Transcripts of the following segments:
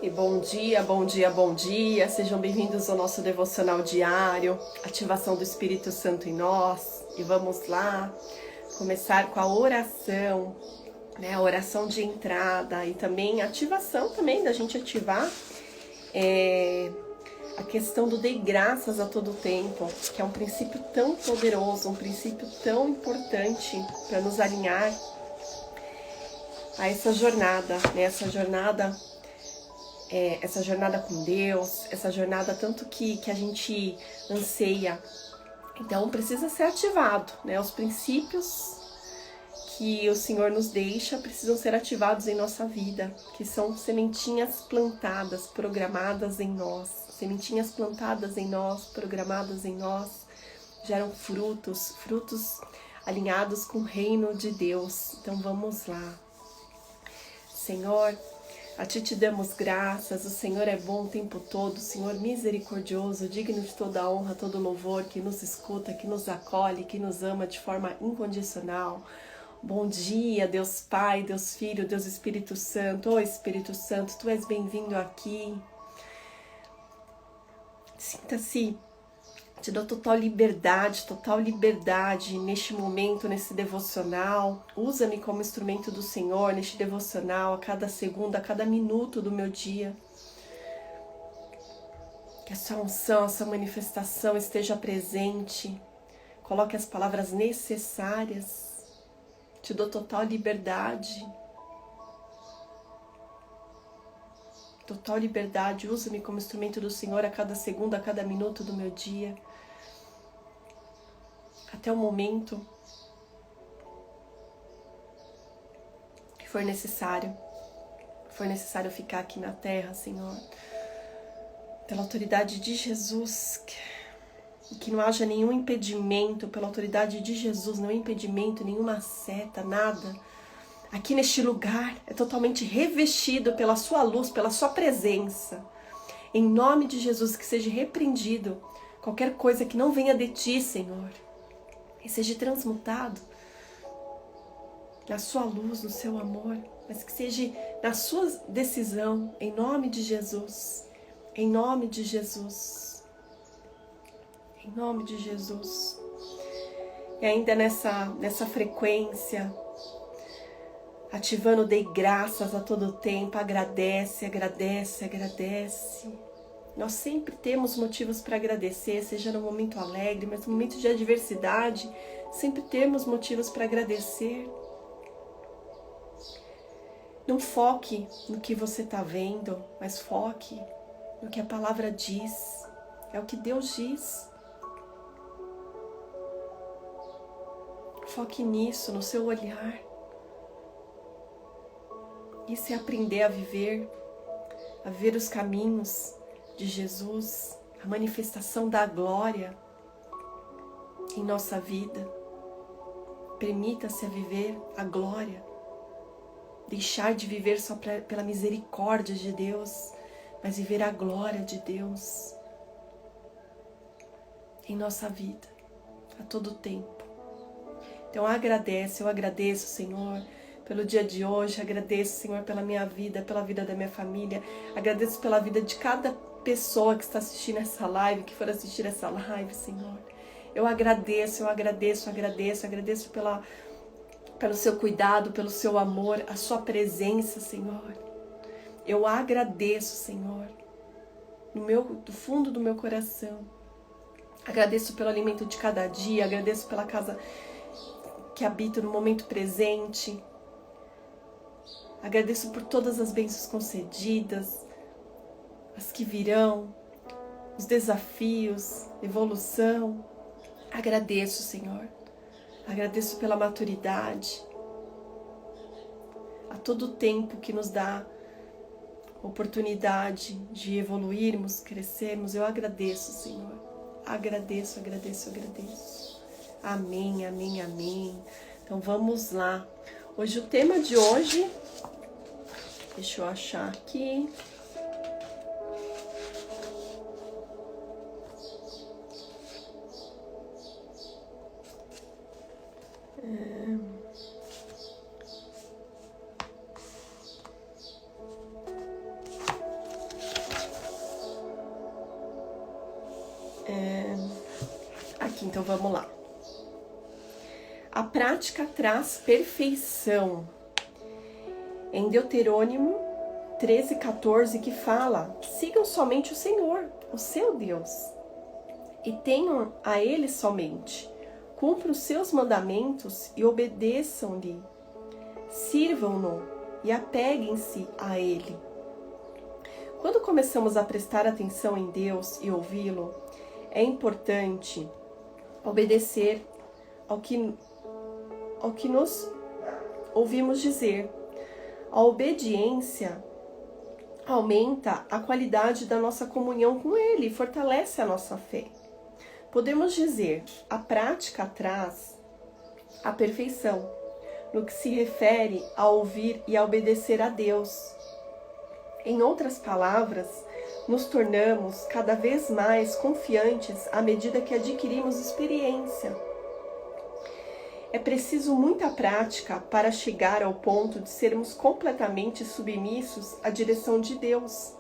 E bom dia, bom dia, bom dia. Sejam bem-vindos ao nosso devocional diário, ativação do Espírito Santo em nós. E vamos lá começar com a oração, né? A oração de entrada e também ativação também da gente ativar a questão do dei graças a todo tempo, que é um princípio tão poderoso, um princípio tão importante para nos alinhar a essa jornada, né? Essa jornada com Deus, essa jornada tanto que a gente anseia. Então precisa ser ativado, né? Os princípios que o Senhor nos deixa precisam ser ativados em nossa vida, que são sementinhas plantadas, programadas em nós. Sementinhas plantadas em nós, programadas em nós, geram frutos alinhados com o reino de Deus. Então vamos lá. Senhor, a Ti te damos graças, o Senhor é bom o tempo todo, o Senhor misericordioso, digno de toda a honra, todo louvor, que nos escuta, que nos acolhe, que nos ama de forma incondicional. Bom dia, Deus Pai, Deus Filho, Deus Espírito Santo. Ô Espírito Santo, Tu és bem-vindo aqui. Sinta-se, te dou total liberdade neste momento, nesse devocional. Usa-me como instrumento do Senhor neste devocional, a cada segundo, a cada minuto do meu dia. Que essa unção, essa manifestação esteja presente. Coloque as palavras necessárias. Te dou total liberdade. Total liberdade. Usa-me como instrumento do Senhor a cada segundo, a cada minuto do meu dia. Até o momento que for necessário ficar aqui na terra, Senhor, pela autoridade de Jesus, que não haja nenhum impedimento, pela autoridade de Jesus, nenhum impedimento, nenhuma seta, nada. Aqui neste lugar é totalmente revestido pela sua luz, pela sua presença. Em nome de Jesus, que seja repreendido qualquer coisa que não venha de ti, Senhor. E seja transmutado na sua luz, no seu amor, mas que seja na sua decisão, em nome de Jesus, em nome de Jesus, em nome de Jesus. E ainda nessa frequência, ativando, dei graças a todo tempo, agradece. Nós sempre temos motivos para agradecer, seja no momento alegre, mas no momento de adversidade, sempre temos motivos para agradecer. Não foque no que você está vendo, mas foque no que a palavra diz. É o que Deus diz. Foque nisso, no seu olhar. Isso é aprender a ver os caminhos de Jesus, a manifestação da glória em nossa vida. Permita-se a viver a glória. Deixar de viver só pela misericórdia de Deus, mas viver a glória de Deus em nossa vida, a todo tempo. Então eu agradeço, Senhor, pelo dia de hoje, agradeço, Senhor, pela minha vida, pela vida da minha família, agradeço pela vida de cada pessoa que está assistindo essa live, que for assistir essa live, Senhor. Eu agradeço pelo seu cuidado, pelo seu amor, a sua presença, Senhor. Eu agradeço, Senhor, do fundo do meu coração. Agradeço pelo alimento de cada dia, agradeço pela casa que habito no momento presente. Agradeço por todas as bênçãos concedidas, as que virão, os desafios, evolução. Agradeço, Senhor. Agradeço pela maturidade, a todo tempo que nos dá oportunidade de evoluirmos, crescermos. Eu agradeço, Senhor. Agradeço. Amém. Então vamos lá. Hoje, o tema de hoje, deixa eu achar aqui. Então vamos lá. A prática traz perfeição. Em Deuteronômio 13:14, que fala: sigam somente o Senhor, o seu Deus, e tenham a Ele somente. Cumpram os seus mandamentos e obedeçam-lhe. Sirvam-no e apeguem-se a Ele. Quando começamos a prestar atenção em Deus e ouvi-lo, é importante obedecer ao que nos ouvimos dizer. A obediência aumenta a qualidade da nossa comunhão com Ele e fortalece a nossa fé. Podemos dizer, a prática traz a perfeição, no que se refere a ouvir e a obedecer a Deus. Em outras palavras, nos tornamos cada vez mais confiantes à medida que adquirimos experiência. É preciso muita prática para chegar ao ponto de sermos completamente submissos à direção de Deus.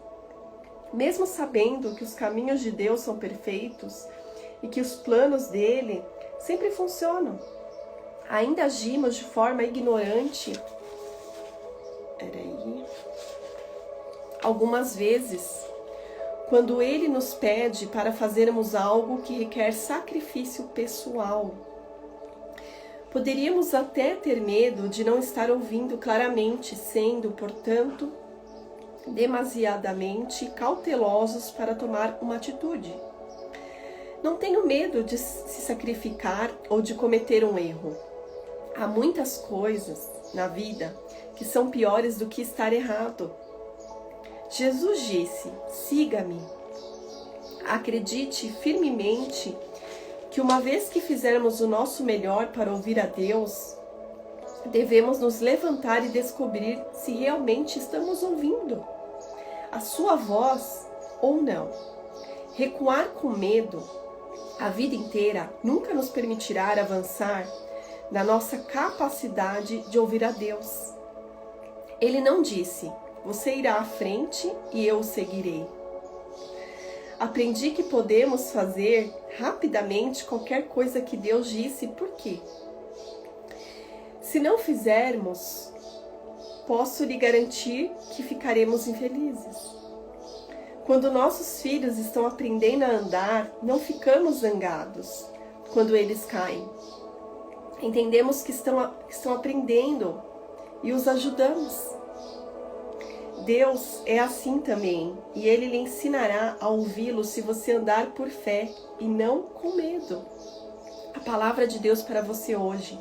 Mesmo sabendo que os caminhos de Deus são perfeitos e que os planos dele sempre funcionam, ainda agimos de forma ignorante. Algumas vezes, quando ele nos pede para fazermos algo que requer sacrifício pessoal. Poderíamos até ter medo de não estar ouvindo claramente, sendo, portanto, demasiadamente cautelosos para tomar uma atitude. Não tenho medo de se sacrificar ou de cometer um erro. Há muitas coisas na vida que são piores do que estar errado. Jesus disse: siga-me. Acredite firmemente que uma vez que fizermos o nosso melhor para ouvir a Deus, devemos nos levantar e descobrir se realmente estamos ouvindo a sua voz ou não. Recuar com medo a vida inteira nunca nos permitirá avançar na nossa capacidade de ouvir a Deus. Ele não disse: você irá à frente e eu o seguirei. Aprendi que podemos fazer rapidamente qualquer coisa que Deus disse. Por quê? Se não fizermos, posso lhe garantir que ficaremos infelizes. Quando nossos filhos estão aprendendo a andar, não ficamos zangados quando eles caem. Entendemos que estão aprendendo e os ajudamos. Deus é assim também, e Ele lhe ensinará a ouvi-lo se você andar por fé e não com medo. A palavra de Deus para você hoje: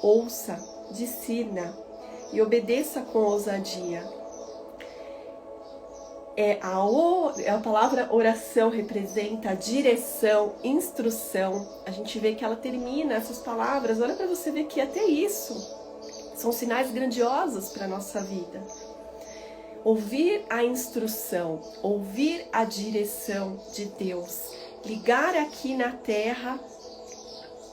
ouça, discirna e obedeça com ousadia. A palavra oração representa direção, instrução. A gente vê que ela termina essas palavras. Olha para você ver que até isso são sinais grandiosos para a nossa vida. Ouvir a instrução, ouvir a direção de Deus, ligar aqui na terra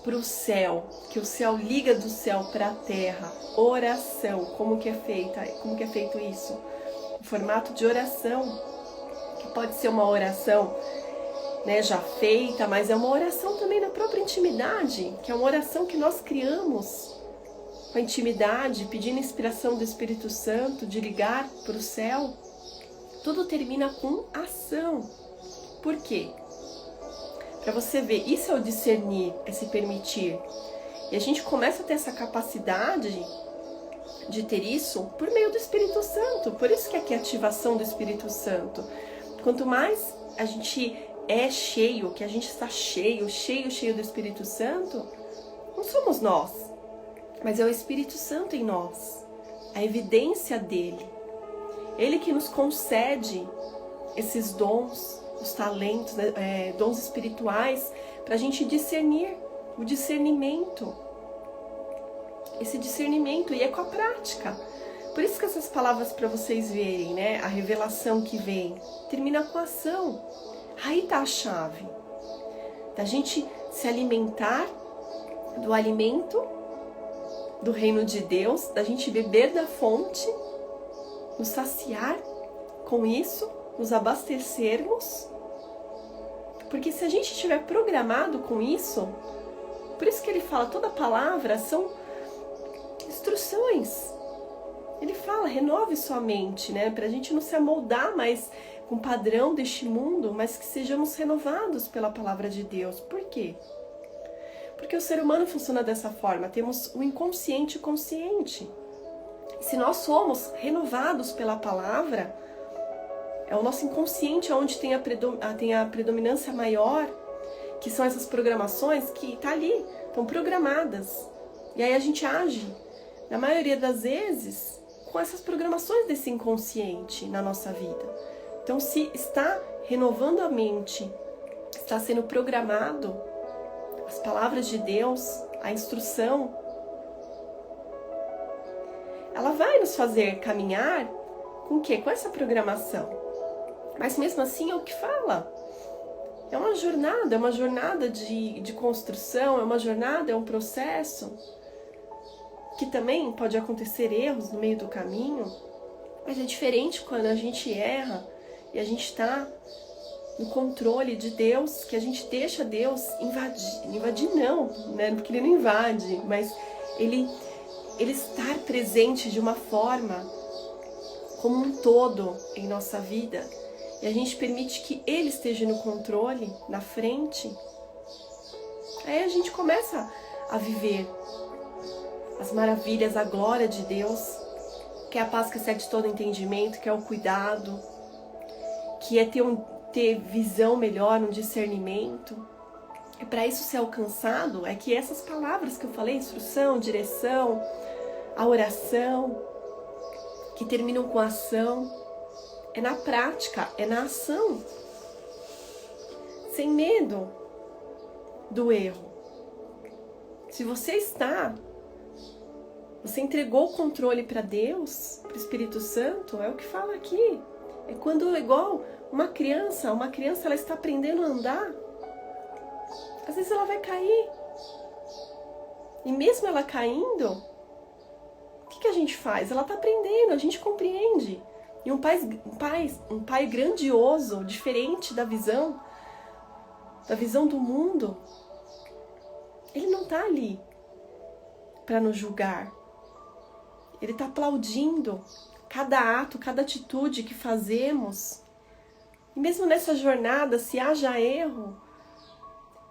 para o céu, que o céu liga do céu para a terra. Oração, como que é feito isso? Em formato de oração, que pode ser uma oração, né, já feita, mas é uma oração também na própria intimidade, que é uma oração que nós criamos com a intimidade, pedindo inspiração do Espírito Santo, de ligar para o céu. Tudo termina com ação. Por quê? Para você ver, isso é o discernir, é se permitir. E a gente começa a ter essa capacidade de ter isso por meio do Espírito Santo. Por isso que aqui é a ativação do Espírito Santo. Quanto mais a gente é cheio, que a gente está cheio do Espírito Santo, não somos nós, mas é o Espírito Santo em nós, a evidência dele. Ele que nos concede esses dons, os talentos, dons espirituais, para a gente discernir, o discernimento. Esse discernimento, e é com a prática. Por isso que essas palavras, para vocês verem, né, a revelação que vem, termina com ação. Aí está a chave da gente se alimentar do alimento do reino de Deus, da gente beber da fonte, nos saciar com isso, nos abastecermos, Porque se a gente estiver programado com isso, por isso que ele fala, toda palavra são instruções. Ele fala, renove sua mente, né? Pra gente não se amoldar mais com o padrão deste mundo, mas que sejamos renovados pela palavra de Deus. Por quê? Porque o ser humano funciona dessa forma, temos o inconsciente e o consciente. E se nós somos renovados pela palavra, é o nosso inconsciente onde tem a predominância maior, que são essas programações que tá ali, estão programadas. E aí a gente age, na maioria das vezes, com essas programações desse inconsciente na nossa vida. Então, se está renovando a mente, está sendo programado, as palavras de Deus, a instrução, ela vai nos fazer caminhar com o quê? Com essa programação. Mas mesmo assim é o que fala. É uma jornada de construção, é uma jornada, é um processo que também pode acontecer erros no meio do caminho, mas é diferente quando a gente erra e a gente está no controle de Deus, que a gente deixa Deus invadir não, né? Porque ele não invade, mas ele estar presente de uma forma como um todo em nossa vida, e a gente permite que ele esteja no controle, na frente, aí a gente começa a viver as maravilhas, a glória de Deus, que é a paz que excede todo entendimento, que é o cuidado, que é ter visão melhor, um discernimento. E para isso ser alcançado, é que essas palavras que eu falei, instrução, direção, a oração, que terminam com ação, é na prática, é na ação, sem medo do erro. Se você entregou o controle para Deus, para o Espírito Santo, é o que fala aqui. É quando, igual uma criança ela está aprendendo a andar, às vezes ela vai cair. E mesmo ela caindo, o que a gente faz? Ela está aprendendo, a gente compreende. E um pai grandioso, diferente da visão do mundo, ele não está ali para nos julgar. Ele está aplaudindo cada ato, cada atitude que fazemos. E mesmo nessa jornada, se haja erro,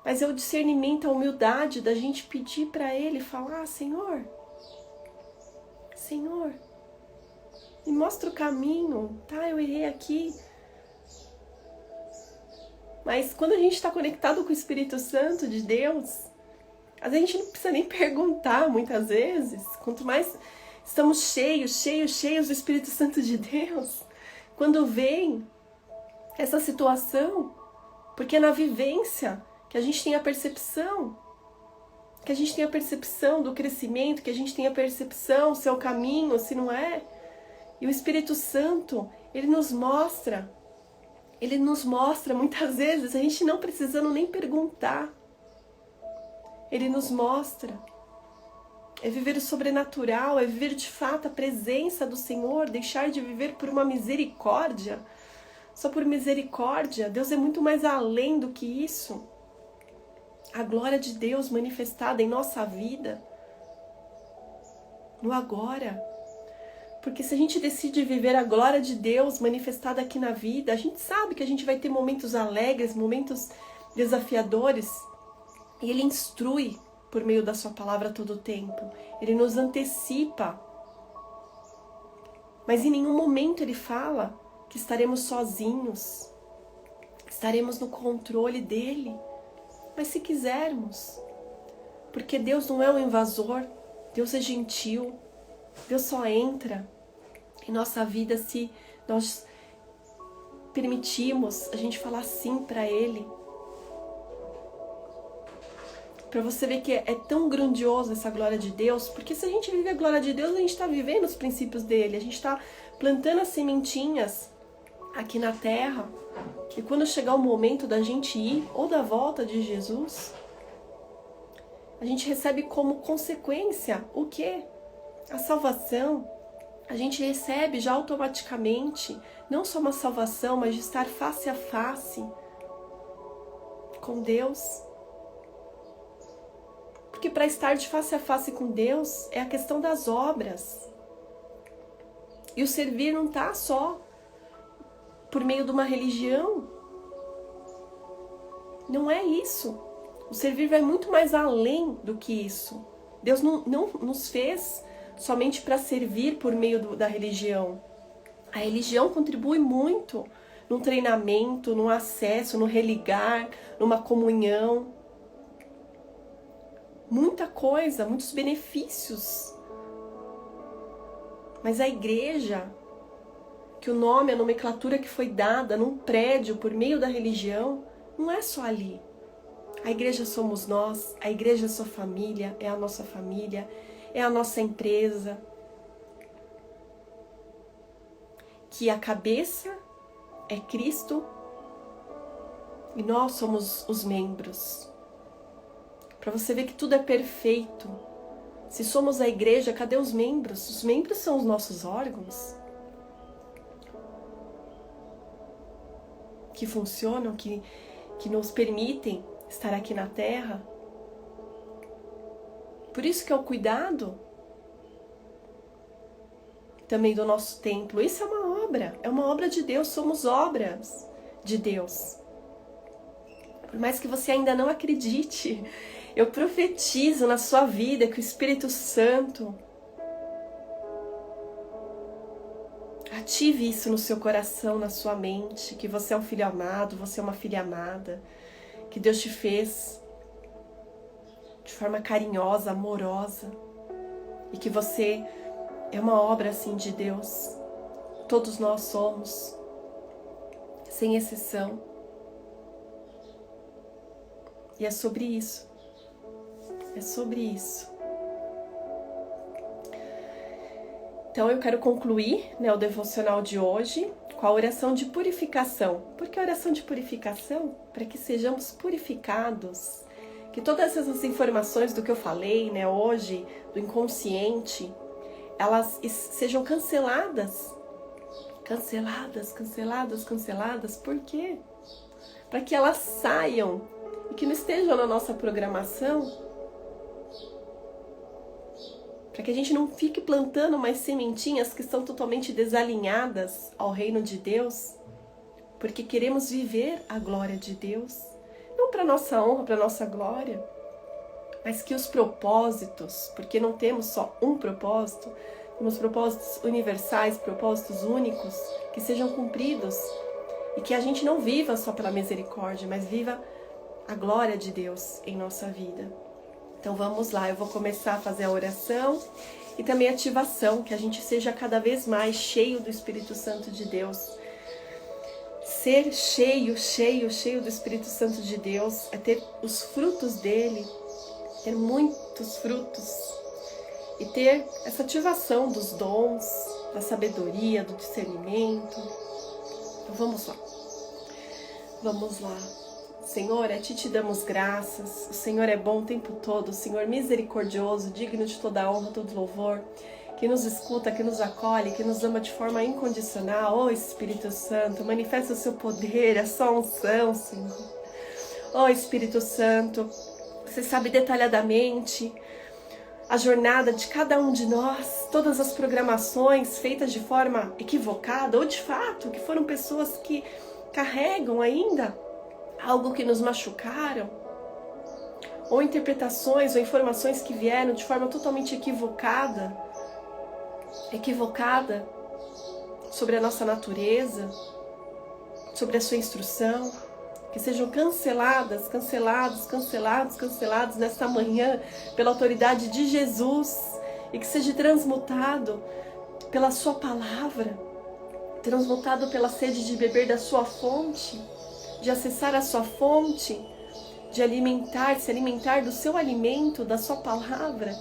mas é o discernimento, a humildade da gente pedir para Ele, falar, Senhor, me mostra o caminho, tá? Eu errei aqui. Mas quando a gente está conectado com o Espírito Santo de Deus, às vezes a gente não precisa nem perguntar muitas vezes. Quanto mais estamos cheios do Espírito Santo de Deus, quando vem essa situação, porque é na vivência que a gente tem a percepção, do crescimento, que a gente tem a percepção se é o caminho, se não é. E o Espírito Santo, ele nos mostra muitas vezes, a gente não precisando nem perguntar. Ele nos mostra. É viver o sobrenatural, é viver de fato a presença do Senhor, deixar de viver por uma misericórdia. Só por misericórdia, Deus é muito mais além do que isso. A glória de Deus manifestada em nossa vida, no agora. Porque se a gente decide viver a glória de Deus manifestada aqui na vida, a gente sabe que a gente vai ter momentos alegres, momentos desafiadores, e Ele instrui por meio da sua palavra todo o tempo. Ele nos antecipa. Mas em nenhum momento Ele fala que estaremos sozinhos, estaremos no controle dEle. Mas se quisermos, porque Deus não é um invasor, Deus é gentil, Deus só entra em nossa vida se nós permitirmos a gente falar sim para Ele. Para você ver que é tão grandioso essa glória de Deus, porque se a gente vive a glória de Deus, a gente está vivendo os princípios dele, a gente está plantando as sementinhas aqui na terra, e quando chegar o momento da gente ir, ou da volta de Jesus, a gente recebe como consequência o quê? A salvação. A gente recebe já automaticamente, não só uma salvação, mas de estar face a face com Deus. Porque para estar de face a face com Deus é a questão das obras. E o servir não está só por meio de uma religião. Não é isso. O servir vai muito mais além do que isso. Deus não nos fez somente para servir por meio da religião. A religião contribui muito no treinamento, no acesso, no religar, numa comunhão. Muita coisa, muitos benefícios. Mas a igreja, que o nome, a nomenclatura que foi dada num prédio por meio da religião, não é só ali. A igreja somos nós, a igreja é sua família, é a nossa família, é a nossa empresa. Que a cabeça é Cristo e nós somos os membros. Para você ver que tudo é perfeito. Se somos a igreja, cadê os membros? Os membros são os nossos órgãos. Que funcionam, que nos permitem estar aqui na Terra. Por isso que é o cuidado também do nosso templo. Isso é uma obra de Deus, somos obras de Deus. Por mais que você ainda não acredite, eu profetizo na sua vida que o Espírito Santo ative isso no seu coração, na sua mente, que você é um filho amado, você é uma filha amada, que Deus te fez de forma carinhosa, amorosa, e que você é uma obra assim de Deus. Todos nós somos, sem exceção. E é sobre isso. É sobre isso. Então eu quero concluir, o devocional de hoje com a oração de purificação. Por que a oração de purificação? Para que sejamos purificados. Que todas essas informações do que eu falei, hoje, do inconsciente, elas sejam canceladas. Canceladas. Por quê? Para que elas saiam e que não estejam na nossa programação. Para que a gente não fique plantando mais sementinhas que estão totalmente desalinhadas ao reino de Deus. Porque queremos viver a glória de Deus. Não para nossa honra, para nossa glória. Mas que os propósitos, porque não temos só um propósito, temos propósitos universais, propósitos únicos, que sejam cumpridos. E que a gente não viva só pela misericórdia, mas viva a glória de Deus em nossa vida. Então vamos lá, eu vou começar a fazer a oração e também a ativação, que a gente seja cada vez mais cheio do Espírito Santo de Deus. Ser cheio do Espírito Santo de Deus é ter os frutos dele, ter muitos frutos e ter essa ativação dos dons, da sabedoria, do discernimento. Então vamos lá. Vamos lá. Senhor, a Ti te damos graças, o Senhor é bom o tempo todo, o Senhor misericordioso, digno de toda a honra, todo louvor, que nos escuta, que nos acolhe, que nos ama de forma incondicional. Ó Espírito Santo, manifesta o seu poder, a sua unção, Senhor. Ó Espírito Santo, você sabe detalhadamente a jornada de cada um de nós, todas as programações feitas de forma equivocada, ou de fato, que foram pessoas que carregam ainda algo que nos machucaram, ou interpretações ou informações que vieram de forma totalmente equivocada sobre a nossa natureza, sobre a sua instrução, que sejam cancelados nesta manhã pela autoridade de Jesus e que seja transmutado pela sua palavra, transmutado pela sede de beber da sua fonte, de acessar a sua fonte, de se alimentar do seu alimento, da sua palavra,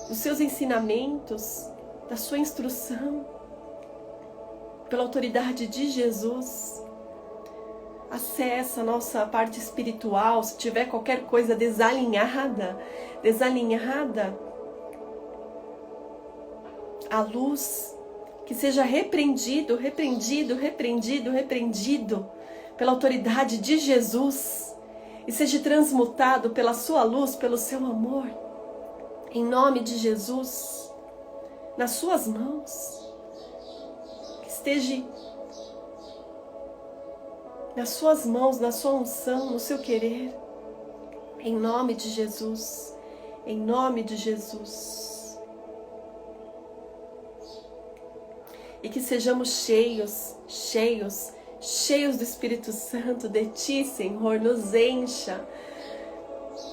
dos seus ensinamentos, da sua instrução, pela autoridade de Jesus. Acessa a nossa parte espiritual, se tiver qualquer coisa desalinhada, a luz, que seja repreendido, pela autoridade de Jesus, e seja transmutado pela sua luz, pelo seu amor. Em nome de Jesus, nas suas mãos, que esteja nas suas mãos, na sua unção, no seu querer. Em nome de Jesus, em nome de Jesus. E que sejamos cheios do Espírito Santo de Ti, Senhor, nos encha.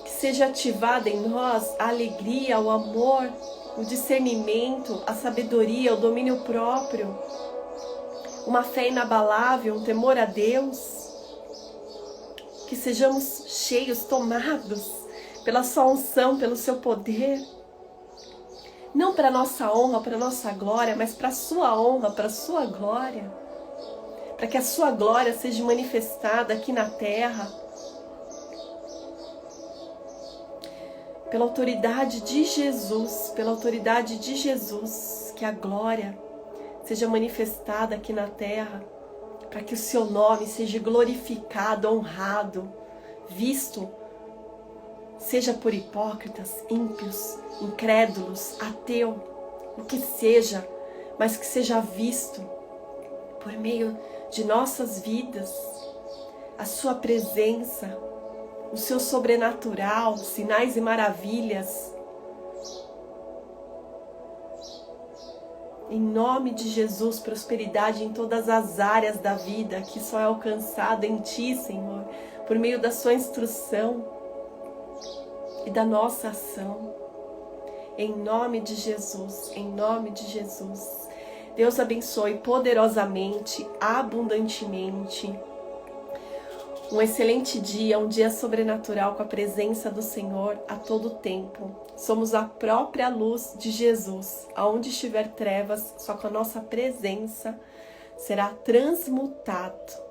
Que seja ativada em nós a alegria, o amor, o discernimento, a sabedoria, o domínio próprio, uma fé inabalável, um temor a Deus. Que sejamos cheios, tomados pela sua unção, pelo seu poder. Não para nossa honra, para nossa glória, mas para a sua honra, para a sua glória. Para que a sua glória seja manifestada aqui na terra. Pela autoridade de Jesus, que a glória seja manifestada aqui na terra, para que o seu nome seja glorificado, honrado, visto, seja por hipócritas, ímpios, incrédulos, ateu, o que seja, mas que seja visto por meio de nossas vidas, a sua presença, o seu sobrenatural, sinais e maravilhas. Em nome de Jesus, prosperidade em todas as áreas da vida, que só é alcançada em Ti, Senhor, por meio da sua instrução e da nossa ação. Em nome de Jesus, em nome de Jesus. Deus abençoe poderosamente, abundantemente. Um excelente dia, um dia sobrenatural com a presença do Senhor a todo tempo. Somos a própria luz de Jesus. Aonde estiver trevas, só com a nossa presença será transmutado.